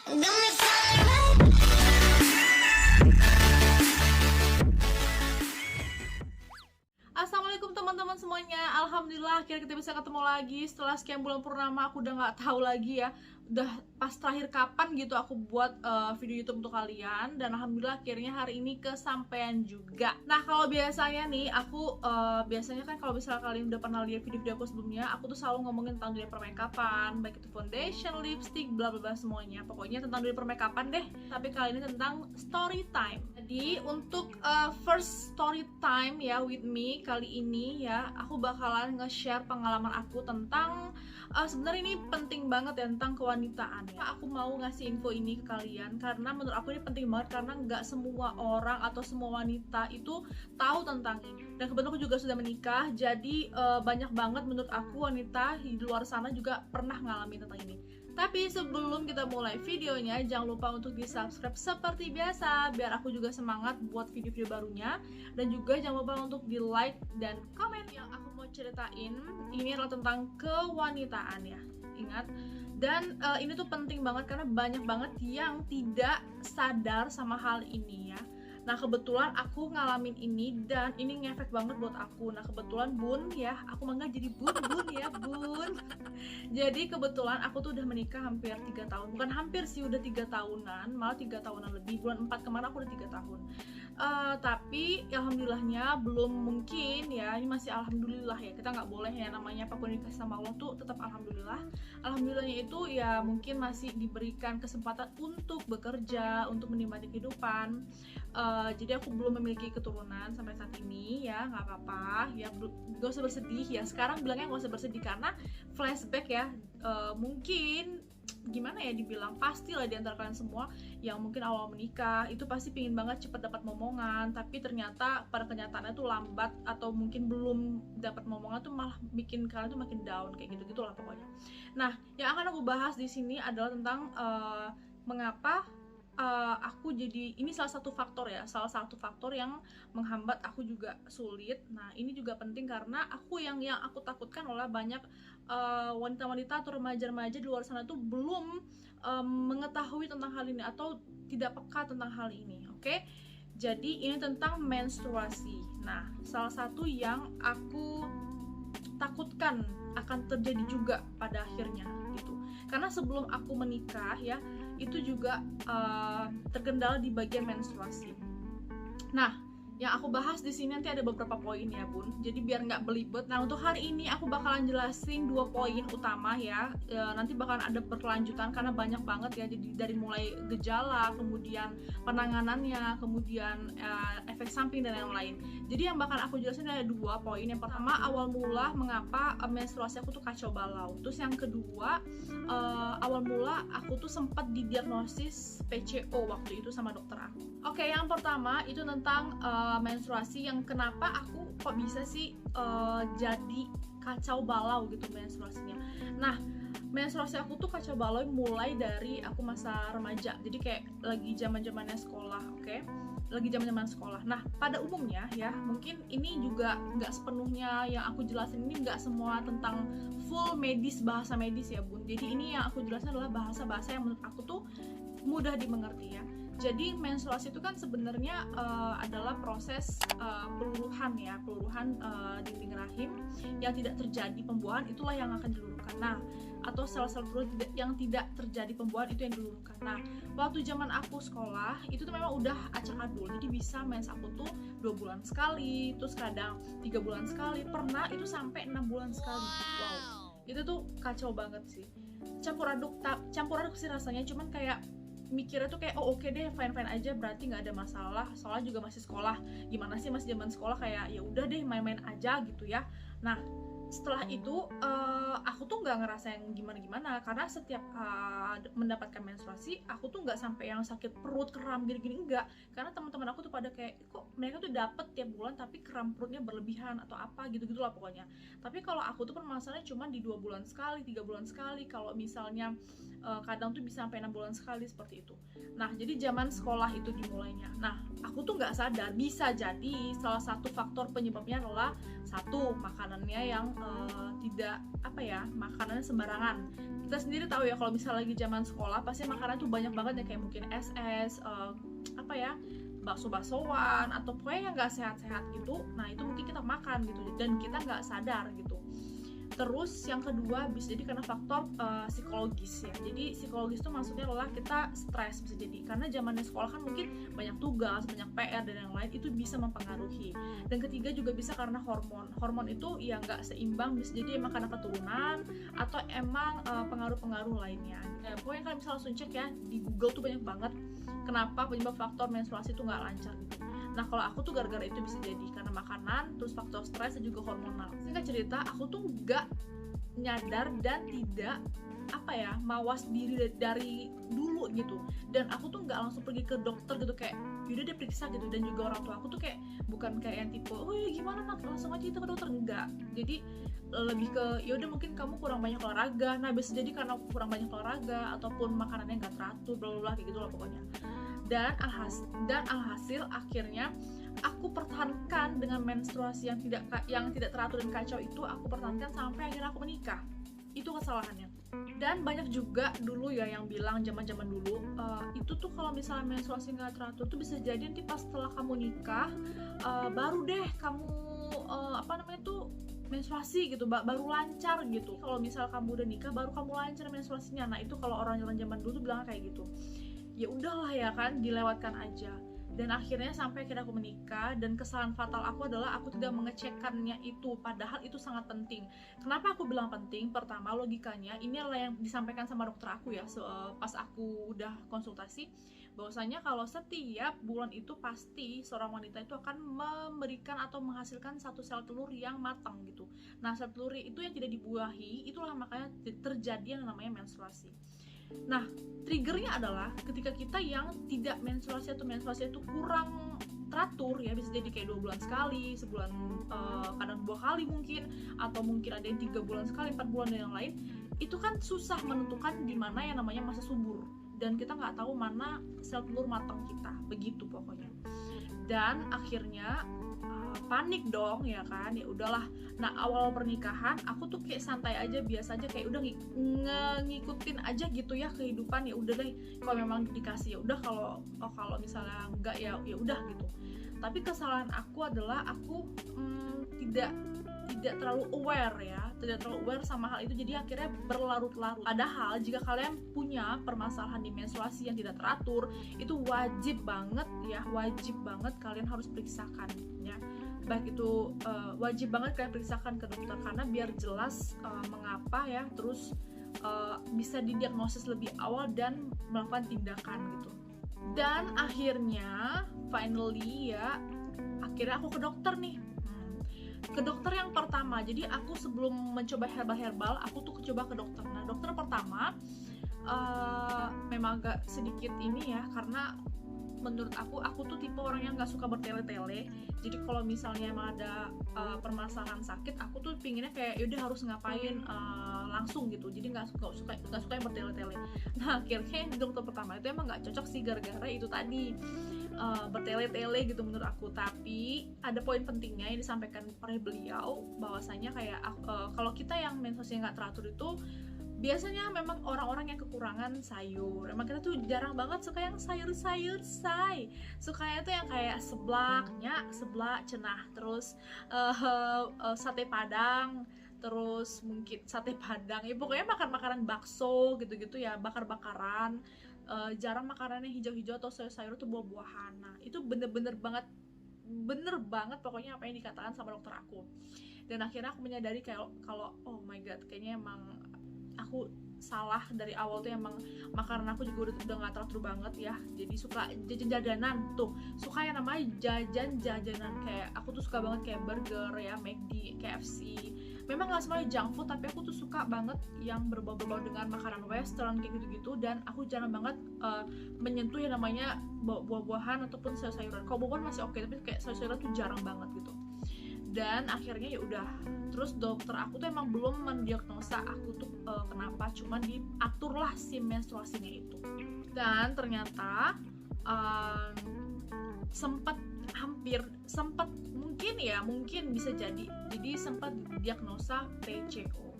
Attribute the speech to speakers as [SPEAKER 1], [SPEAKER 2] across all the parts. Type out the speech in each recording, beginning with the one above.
[SPEAKER 1] Assalamualaikum teman-teman semuanya. Alhamdulillah akhirnya kita bisa ketemu lagi setelah sekian bulan purnama. Aku udah nggak tahu lagi ya, udah pas terakhir kapan gitu aku buat video YouTube untuk kalian. Dan alhamdulillah akhirnya hari ini kesampaian juga. Nah, kalau biasanya nih aku biasanya kan kalau misalnya kalian udah pernah lihat video-video aku sebelumnya, aku tuh selalu ngomongin tentang dunia permakeupan, baik itu foundation, lipstick, bla bla bla semuanya. Pokoknya tentang dunia permakeupan deh. Tapi kali ini tentang story time. Jadi untuk first story time ya with me kali ini ya, aku bakalan nge-share pengalaman aku tentang sebenarnya ini penting banget ya, tentang kewanitaan ya. Aku mau ngasih info ini ke kalian karena menurut aku ini penting banget, karena nggak semua orang atau semua wanita itu tahu tentang ini. Dan kebetulan aku juga sudah menikah, jadi banyak banget menurut aku wanita di luar sana juga pernah ngalamin tentang ini. Tapi sebelum kita mulai videonya, jangan lupa untuk di-subscribe seperti biasa biar aku juga semangat buat video-video barunya. Dan juga jangan lupa untuk di-like dan komen. Yang aku mau ceritain ini adalah tentang kewanitaan ya. Ingat. Dan ini tuh penting banget karena banyak banget yang tidak sadar sama hal ini ya. Nah, kebetulan aku ngalamin ini dan ini ngefek banget buat aku. Nah, kebetulan Bun ya, aku mangga jadi Bun ya, Bun. Jadi kebetulan aku tuh udah menikah hampir 3 tahun. Bukan hampir sih, udah 3 tahunan, malah 3 tahunan lebih. Bulan 4 kemarin aku udah 3 tahun. Tapi alhamdulillahnya belum mungkin ya, ini masih alhamdulillah ya. Kita nggak boleh ya, namanya apapun dikasih sama Allah tuh tetap alhamdulillah. Alhamdulillahnya itu ya mungkin masih diberikan kesempatan untuk bekerja, untuk menikmati kehidupan. Jadi aku belum memiliki keturunan sampai saat ini ya, nggak apa-apa ya, gak usah bersedih ya. Sekarang bilangnya gak usah bersedih karena flashback ya. Mungkin gimana ya dibilang, pastilah di antara kalian semua yang mungkin awal menikah itu pasti pingin banget cepet dapat momongan, tapi ternyata pada kenyataannya tuh lambat, atau mungkin belum dapat momongan tuh malah bikin kalian tuh makin down, kayak gitu-gitulah pokoknya. Nah, yang akan aku bahas di sini adalah tentang mengapa aku jadi, ini salah satu faktor ya, salah satu faktor yang menghambat aku juga sulit. Nah, ini juga penting karena aku yang aku takutkan adalah banyak wanita-wanita atau remaja-remaja di luar sana tuh belum mengetahui tentang hal ini atau tidak peka tentang hal ini. Oke? Jadi ini tentang menstruasi. Nah, salah satu yang aku takutkan akan terjadi juga pada akhirnya gitu. Karena sebelum aku menikah ya, itu juga terkendala di bagian menstruasi. Nah, yang aku bahas di sini nanti ada beberapa poin ya Bun. Jadi biar nggak belibet. Nah, untuk hari ini aku bakalan jelasin 2 poin utama ya. Nanti bakalan ada berkelanjutan karena banyak banget ya. Jadi dari mulai gejala, kemudian penanganannya, kemudian efek samping dan lain-lain. Jadi yang bakal aku jelasin ada 2 poin. Yang pertama, awal mula mengapa menstruasi aku tuh kacau balau. Terus yang kedua, awal mula aku tuh sempat didiagnosis PCO waktu itu sama dokter aku. Oke, yang pertama itu tentang menstruasi, yang kenapa aku kok bisa sih jadi kacau balau gitu menstruasinya. Nah, menstruasi aku tuh kacau balau mulai dari aku masa remaja. Jadi kayak lagi zaman-zamannya sekolah, oke? Lagi zaman-zaman sekolah. Nah, pada umumnya ya, mungkin ini juga nggak sepenuhnya yang aku jelasin ini nggak semua tentang full medis, bahasa medis ya Bun. Jadi ini yang aku jelasin adalah bahasa-bahasa yang menurut aku tuh mudah dimengerti ya. Jadi menstruasi itu kan sebenarnya adalah proses peluruhan ya, peluruhan dinding rahim yang tidak terjadi pembuahan, itulah yang akan diluluhkan. Nah, atau sel-sel perut yang tidak terjadi pembuahan itu yang diluluhkan. Nah, waktu zaman aku sekolah itu tuh memang udah acak-adul. Jadi bisa mens aku tuh 2 bulan sekali, terus kadang 3 bulan sekali, pernah itu sampai 6 bulan sekali. Wow, itu tuh kacau banget sih. Campur aduk sih rasanya, cuman kayak mikirnya tuh kayak oh oke deh, fine aja, berarti nggak ada masalah, soalnya juga masih sekolah. Gimana sih masih zaman sekolah, kayak ya udah deh main-main aja gitu ya. Nah, setelah itu aku tuh nggak ngerasa yang gimana-gimana, karena setiap mendapatkan menstruasi aku tuh nggak sampai yang sakit perut, kram gini-gini, enggak. Karena teman-teman aku tuh pada kayak kok mereka tuh dapet tiap bulan tapi kram perutnya berlebihan atau apa gitu-gitulah pokoknya. Tapi kalau aku tuh permasalahannya cuma di 2 bulan sekali, 3 bulan sekali, kalau misalnya kadang tuh bisa sampai 6 bulan sekali seperti itu. Nah, jadi zaman sekolah itu dimulainya. Nah, aku tuh nggak sadar, bisa jadi salah satu faktor penyebabnya adalah satu, makanannya yang tidak makanannya sembarangan. Kita sendiri tahu ya kalau misalnya lagi zaman sekolah pasti makanan tuh banyak banget ya, kayak mungkin SS, bakso-baksoan atau pokoknya yang nggak sehat-sehat gitu. Nah itu mungkin kita makan gitu dan kita nggak sadar gitu. Terus yang kedua bisa jadi karena faktor psikologis ya. Jadi psikologis itu maksudnya adalah kita stres, bisa jadi karena zamannya sekolah kan mungkin banyak tugas, banyak PR dan yang lain, itu bisa mempengaruhi. Dan ketiga juga bisa karena hormon itu ya nggak seimbang, bisa jadi emang karena keturunan atau emang pengaruh-pengaruh lainnya. Pokoknya kalian bisa langsung cek ya di Google tuh banyak banget kenapa penyebab faktor menstruasi itu nggak lancar gitu. Nah kalau aku tuh gara-gara itu bisa jadi karena makanan, terus faktor stres dan juga hormonal. Singkat cerita, aku tuh nggak nyadar dan tidak mawas diri dari dulu gitu. Dan aku tuh nggak langsung pergi ke dokter gitu kayak yaudah dia periksa gitu. Dan juga orang tua aku tuh kayak bukan kayak yang tipe oh ya gimana nak langsung aja kita ke dokter, enggak. Jadi lebih ke yaudah mungkin kamu kurang banyak olahraga. Nah bisa jadi karena kurang banyak olahraga ataupun makanannya nggak teratur, bla bla kayak gitu lah pokoknya. Dan alhasil akhirnya aku pertahankan dengan menstruasi yang tidak teratur dan kacau itu, aku pertahankan sampai akhirnya aku menikah. Itu kesalahannya. Dan banyak juga dulu ya yang bilang zaman-zaman dulu itu tuh kalau misalnya menstruasi nggak teratur tuh bisa jadi nanti pas setelah kamu nikah baru deh kamu menstruasi gitu, baru lancar gitu. Kalau misal kamu udah nikah baru kamu lancar menstruasinya. Nah itu kalau orang-orang zaman dulu tuh bilang kayak gitu. Ya udahlah ya kan, dilewatkan aja. Dan akhirnya sampai akhirnya aku menikah, dan kesalahan fatal aku adalah aku tidak mengecekkannya itu, padahal itu sangat penting. Kenapa aku bilang penting? Pertama, logikanya ini adalah yang disampaikan sama dokter aku ya pas aku udah konsultasi, bahwasanya kalau setiap bulan itu pasti seorang wanita itu akan memberikan atau menghasilkan satu sel telur yang matang gitu. Nah sel telur itu yang tidak dibuahi, itulah makanya terjadi yang namanya menstruasi. Nah, triggernya adalah ketika kita yang tidak menstruasi atau menstruasi itu kurang teratur ya, bisa jadi kayak 2 bulan sekali, sebulan kadang 2 kali mungkin, atau mungkin ada yang 3 bulan sekali, 4 bulan dan yang lain. Itu kan susah menentukan di mana yang namanya masa subur, dan kita nggak tahu mana sel telur matang kita, begitu pokoknya. Dan akhirnya panik dong ya kan, ya udahlah. Nah awal pernikahan aku tuh kayak santai aja, biasa aja, kayak udah ngikutin aja gitu ya kehidupan. Ya udah deh kalau memang dikasih ya udah, kalau misalnya enggak ya udah gitu. Tapi kesalahan aku adalah aku tidak terlalu aware sama hal itu, jadi akhirnya berlarut-larut. Padahal jika kalian punya permasalahan di menstruasi yang tidak teratur, itu wajib banget kalian harus periksakan ya. Baik itu wajib banget kalian periksakan ke dokter, karena biar jelas mengapa ya, terus bisa didiagnosis lebih awal dan melakukan tindakan gitu. Dan akhirnya finally ya, akhirnya aku ke dokter nih. Ke dokter yang pertama, jadi aku sebelum mencoba herbal aku tuh coba ke dokter. Nah dokter pertama memang agak sedikit ini ya, karena menurut aku tuh tipe orang yang nggak suka bertele-tele. Jadi kalau misalnya emang ada permasalahan sakit, aku tuh pinginnya kayak yaudah harus ngapain langsung gitu. Jadi nggak suka yang bertele-tele. Nah akhirnya dokter pertama itu emang nggak cocok sih, gara-gara itu tadi bertele-tele gitu menurut aku. Tapi ada poin pentingnya yang disampaikan oleh beliau, bahwasanya kayak kalau kita yang menstruasi nggak teratur itu biasanya memang orang-orang yang kekurangan sayur. Emang kita tuh jarang banget suka yang sayur-sayur, sukanya tuh yang kayak seblak, cenah, terus sate padang, terus mungkin sate padang ya, pokoknya makan makanan bakso gitu-gitu ya, bakar-bakaran. Jarang makanannya hijau-hijau atau sayur-sayur tuh buah-buahan. Nah itu bener banget pokoknya apa yang dikatakan sama dokter aku. Dan akhirnya aku menyadari kalau oh my god, kayaknya emang aku salah dari awal tuh. Emang makanan aku juga udah gak teratur banget ya, jadi suka jajan-jajanan tuh, suka yang namanya jajan-jajanan. Kayak aku tuh suka banget kayak burger ya, McD, KFC. Memang gak semuanya junk food, tapi aku tuh suka banget yang berbau-berbau dengan makanan western kayak gitu-gitu. Dan aku jarang banget menyentuh yang namanya buah-buahan ataupun sayur-sayuran. Kalau buah-buahan masih oke, tapi kayak sayur-sayuran tuh jarang banget gitu. Dan akhirnya ya udah, terus dokter aku tuh emang belum mendiagnosa aku tuh kenapa, cuman diaturlah si menstruasinya itu. Dan ternyata sempat hampir sempat mungkin bisa jadi sempat diagnosa PCO.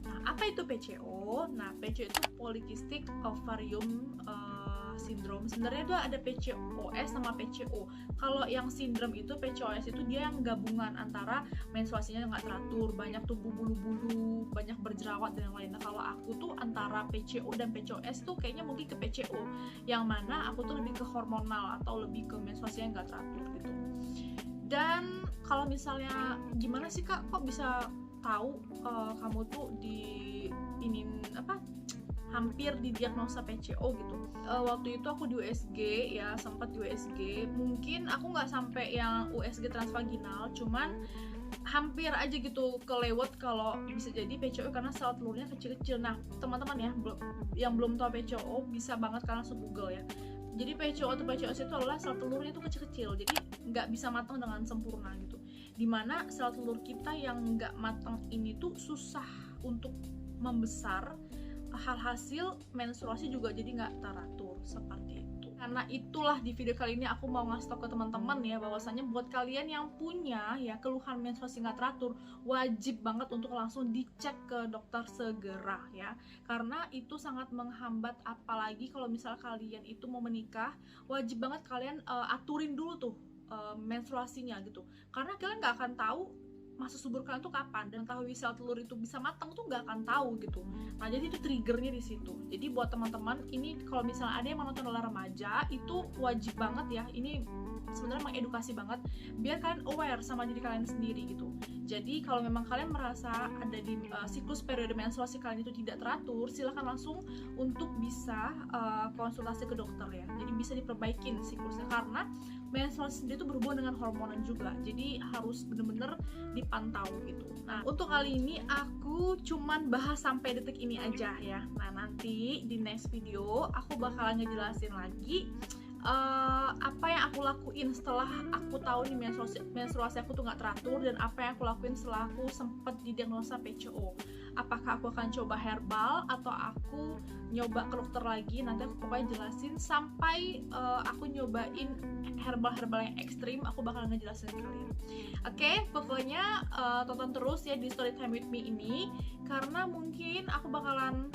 [SPEAKER 1] Nah, apa itu PCO? Nah, PCO itu polycystic ovarium syndrome. Sebenarnya itu ada PCOS sama PCO. Kalau yang sindrom itu, PCOS itu dia yang gabungan antara menstruasinya nggak teratur, banyak tumbuh bulu-bulu, banyak berjerawat dan yang lain. Nah, kalau aku tuh antara PCO dan PCOS tuh kayaknya mungkin ke PCO, yang mana aku tuh lebih ke hormonal atau lebih ke menstruasinya nggak teratur gitu. Dan kalau misalnya gimana sih Kak, kok bisa tahu kamu tuh hampir didiagnosa PCO gitu? Waktu itu aku di USG ya, sempat di USG. Mungkin aku nggak sampai yang USG transvaginal, cuman hampir aja gitu kelewat kalau bisa jadi PCO karena sel telurnya kecil-kecil. Nah, teman-teman ya, yang belum tahu PCO bisa banget kalian langsung Google ya. Jadi PCO atau PCOS itu adalah sel telurnya itu kecil-kecil, jadi nggak bisa matang dengan sempurna gitu. Dimana sel telur kita yang nggak matang ini tuh susah untuk membesar, hasil menstruasi juga jadi nggak teratur seperti itu. Karena itulah di video kali ini aku mau ngasih tau ke teman-teman ya, bahwasanya buat kalian yang punya ya keluhan menstruasi nggak teratur, wajib banget untuk langsung dicek ke dokter segera ya, karena itu sangat menghambat. Apalagi kalau misal kalian itu mau menikah, wajib banget kalian aturin dulu tuh menstruasinya gitu, karena kalian nggak akan tahu masa subur kalian tuh kapan, dan tahu sel telur itu bisa matang tuh nggak akan tahu gitu. Nah, jadi itu triggernya di situ. Jadi buat teman-teman ini, kalau misalnya ada yang menonton adalah remaja, itu wajib banget ya, ini sebenarnya mengedukasi banget biar kalian aware sama diri kalian sendiri gitu. Jadi kalau memang kalian merasa ada di siklus periode menstruasi kalian itu tidak teratur, silahkan langsung untuk bisa konsultasi ke dokter ya. Jadi bisa diperbaikin siklusnya, karena menstruasi sendiri itu berhubungan dengan hormonan juga, jadi harus bener-bener dipantau gitu. Nah, untuk kali ini aku cuman bahas sampai detik ini aja ya. Nah, nanti di next video aku bakalan ngejelasin lagi apa yang aku lakuin setelah aku tahu nih menstruasi aku tuh nggak teratur, dan apa yang aku lakuin setelah aku sempat didiagnosa PCO. Apakah aku akan coba herbal atau aku nyoba ke dokter lagi, nanti aku pokoknya jelasin sampai aku nyobain herbal yang ekstrim, aku bakal ngejelasin ke kalian. Oke, pokoknya tonton terus ya di Storytime with Me ini, karena mungkin aku bakalan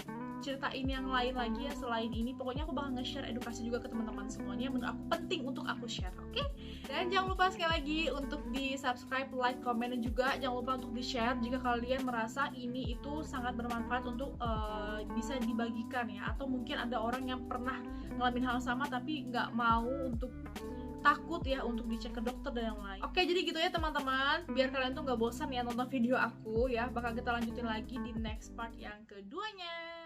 [SPEAKER 1] ceritain yang lain lagi ya selain ini. Pokoknya aku bakal nge-share edukasi juga ke teman-teman semuanya, menurut aku penting untuk aku share, oke? Dan jangan lupa sekali lagi untuk di subscribe, like, komen, dan juga jangan lupa untuk di share jika kalian merasa ini itu sangat bermanfaat untuk bisa dibagikan ya, atau mungkin ada orang yang pernah ngalamin hal sama tapi nggak mau untuk, takut ya untuk dicek ke dokter dan yang lain. Oke, jadi gitu ya teman-teman, biar kalian tuh nggak bosan ya nonton video aku ya, bakal kita lanjutin lagi di next part yang keduanya.